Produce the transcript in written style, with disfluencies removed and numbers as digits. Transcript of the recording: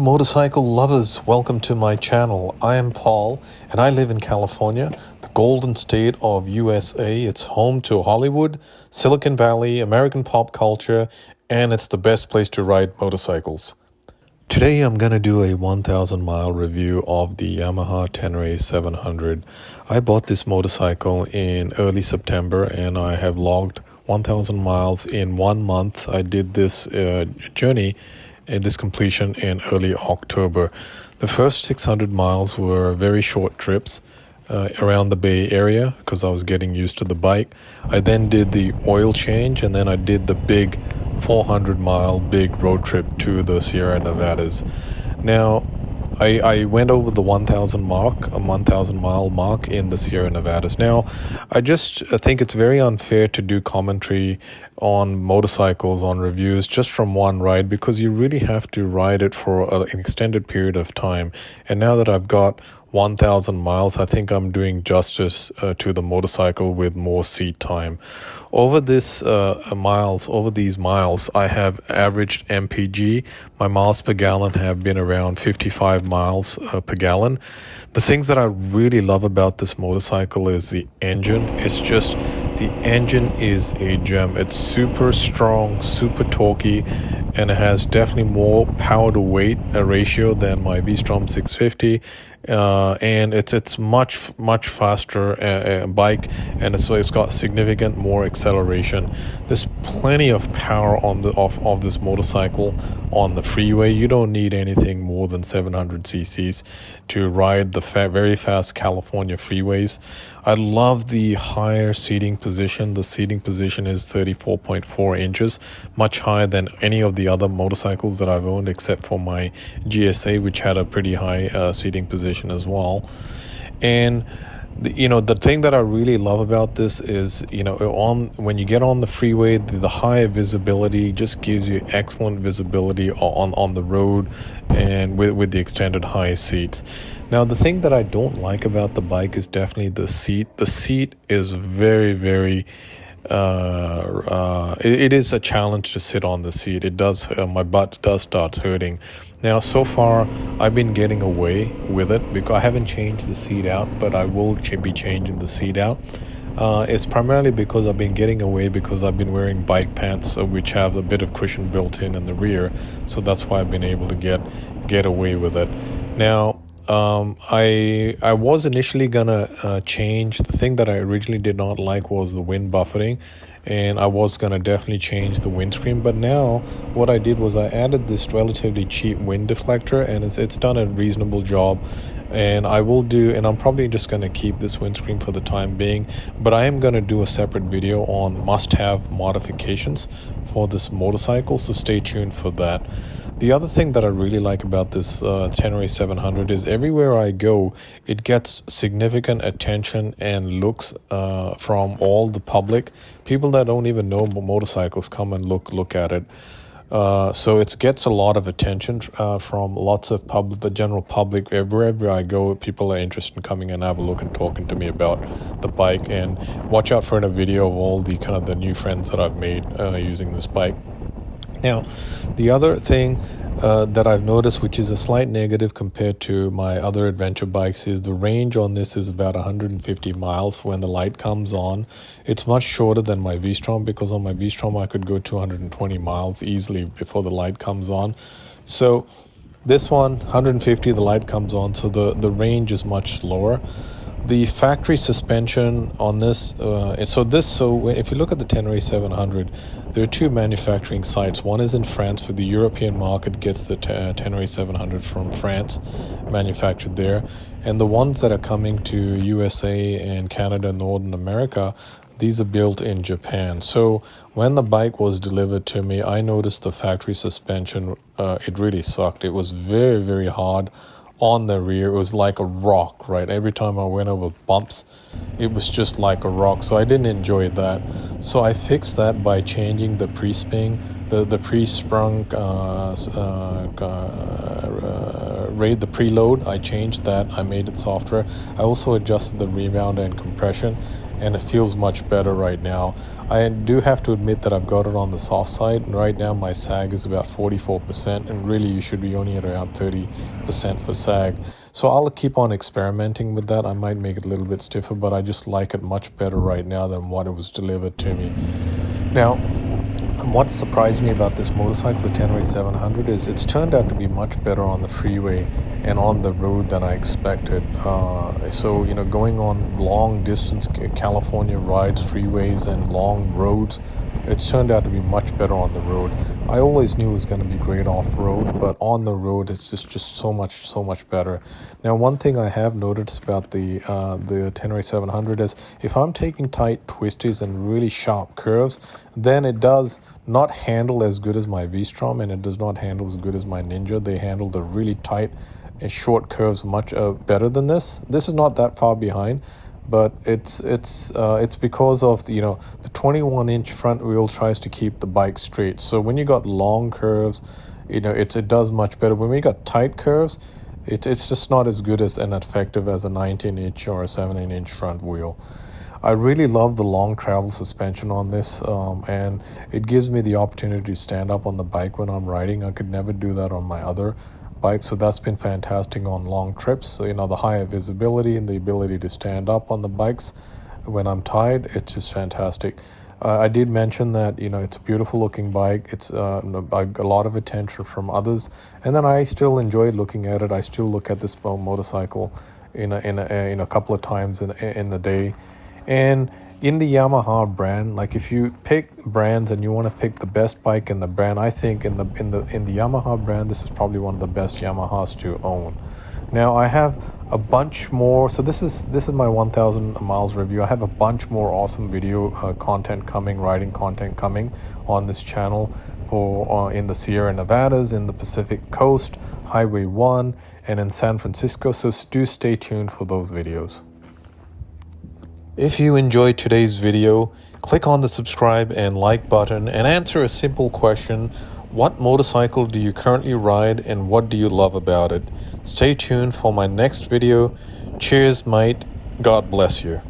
motorcycle lovers, welcome to my channel. I am Paul and I live in California, the golden state of USA. It's home to Hollywood, Silicon Valley, American pop culture, and it's the best place to ride motorcycles. Today I'm going to do a 1,000 mile review of the Yamaha Tenere 700. I bought this motorcycle in early September and I have logged 1,000 miles in 1 month. I did this journey and this completion in early October. The first 600 miles were very short trips around the Bay Area because I was getting used to the bike. I then did the oil change and then I did the big 400-mile big road trip to the Sierra Nevadas. Now, I went over the 1,000 mile mark in the Sierra Nevadas. Now, I just think it's very unfair to do commentary on motorcycles, on reviews, just from one ride, because you really have to ride it for an extended period of time. And now that I've got 1,000 miles, I think I'm doing justice to the motorcycle with more seat time. Over these miles, I have averaged MPG. My miles per gallon have been around 55 miles per gallon. The things that I really love about this motorcycle is the engine. The engine is a gem. It's super strong, super torquey, and it has definitely more power to weight ratio than my V-Strom 650. And it's much faster bike, and it's got significant more acceleration. There's plenty of power on of this motorcycle on the freeway. You don't need anything more than 700 cc's to ride the very fast California freeways. I love the higher seating position. The seating position is 34.4 inches, much higher than any of the other motorcycles that I've owned except for my GSA, which had a pretty high seating position as well. And the thing that I really love about this is, when you get on the freeway, the high visibility just gives you excellent visibility on the road, and with the extended high seats. Now, the thing that I don't like about the bike is definitely the seat. The seat is very it is a challenge to sit on the seat. It does, my butt does start hurting. Now, so far, I've been getting away with it because I haven't changed the seat out, but I will be changing the seat out. It's primarily because I've been getting away because I've been wearing bike pants, which have a bit of cushion built in the rear. So that's why I've been able to get away with it. Now, I was initially gonna change. The thing that I originally did not like was the wind buffeting, and I was gonna definitely change the windscreen. But now what I did was I added this relatively cheap wind deflector, and it's done a reasonable job. And I'm probably just going to keep this windscreen for the time being, but I am going to do a separate video on must-have modifications for this motorcycle, so stay tuned for that. The other thing that I really like about this Tenere 700 is everywhere I go, it gets significant attention and looks from all the public. People that don't even know motorcycles come and look at it. So it gets a lot of attention from lots of the general public. Wherever I go, people are interested in coming and have a look and talking to me about the bike. And watch out for a video of all the new friends that I've made using this bike. Now, the other thing that I've noticed, which is a slight negative compared to my other adventure bikes, is the range on this is about 150 miles when the light comes on. It's much shorter than my V-Strom, because on my V-Strom I could go 220 miles easily before the light comes on. So this one, 150, the light comes on, so the range is much lower. The factory suspension on this, so if you look at the Tenere 700, there are two manufacturing sites. One is in France for the European market, gets the Tenere 700 from France, manufactured there. And the ones that are coming to USA and Canada, Northern America, these are built in Japan. So when the bike was delivered to me, I noticed the factory suspension, it really sucked. It was very hard on the rear. It was like a rock, right? Every time I went over bumps, it was just like a rock. So I didn't enjoy that. So I fixed that by changing the pre-spring, the pre-sprung the preload. I changed that. I made it softer. I also adjusted the rebound and compression, and it feels much better right now. I do have to admit that I've got it on the soft side, and right now my sag is about 44%, and really you should be only at around 30% for sag. So I'll keep on experimenting with that. I might make it a little bit stiffer, but I just like it much better right now than what it was delivered to me. Now, what surprised me about this motorcycle, the Tenere 700, is it's turned out to be much better on the freeway and on the road than I expected. So, going on long distance California rides, freeways, and long roads, it's turned out to be much better on the road. I always knew it was going to be great off-road, but on the road, it's just so much better. Now, one thing I have noticed about the Tenere 700 is if I'm taking tight twisties and really sharp curves, then it does not handle as good as my V-Strom, and it does not handle as good as my Ninja. They handle the really tight and short curves much better than this. This is not that far behind, but it's because of the 21-inch front wheel tries to keep the bike straight. So when you got long curves, it does much better. When we got tight curves, it's just not as good as and effective as a 19-inch or a 17-inch front wheel. I really love the long travel suspension on this, and it gives me the opportunity to stand up on the bike when I'm riding. I could never do that on my other bike, so that's been fantastic on long trips. So, the higher visibility and the ability to stand up on the bikes when I'm tired, it's just fantastic. I did mention that, it's a beautiful looking bike. It's a lot of attention from others, and then I still enjoy looking at it. I still look at this motorcycle in a couple of times in the day. And in the Yamaha brand, like if you pick brands and you want to pick the best bike in the brand, I think in the Yamaha brand, this is probably one of the best Yamahas to own. Now I have a bunch more. So this is my 1,000 miles review. I have a bunch more awesome video content coming, riding content coming on this channel for in the Sierra Nevadas, in the Pacific Coast, Highway 1, and in San Francisco. So do stay tuned for those videos. If you enjoyed today's video, click on the subscribe and like button and answer a simple question. What motorcycle do you currently ride and what do you love about it? Stay tuned for my next video. Cheers, mate. God bless you.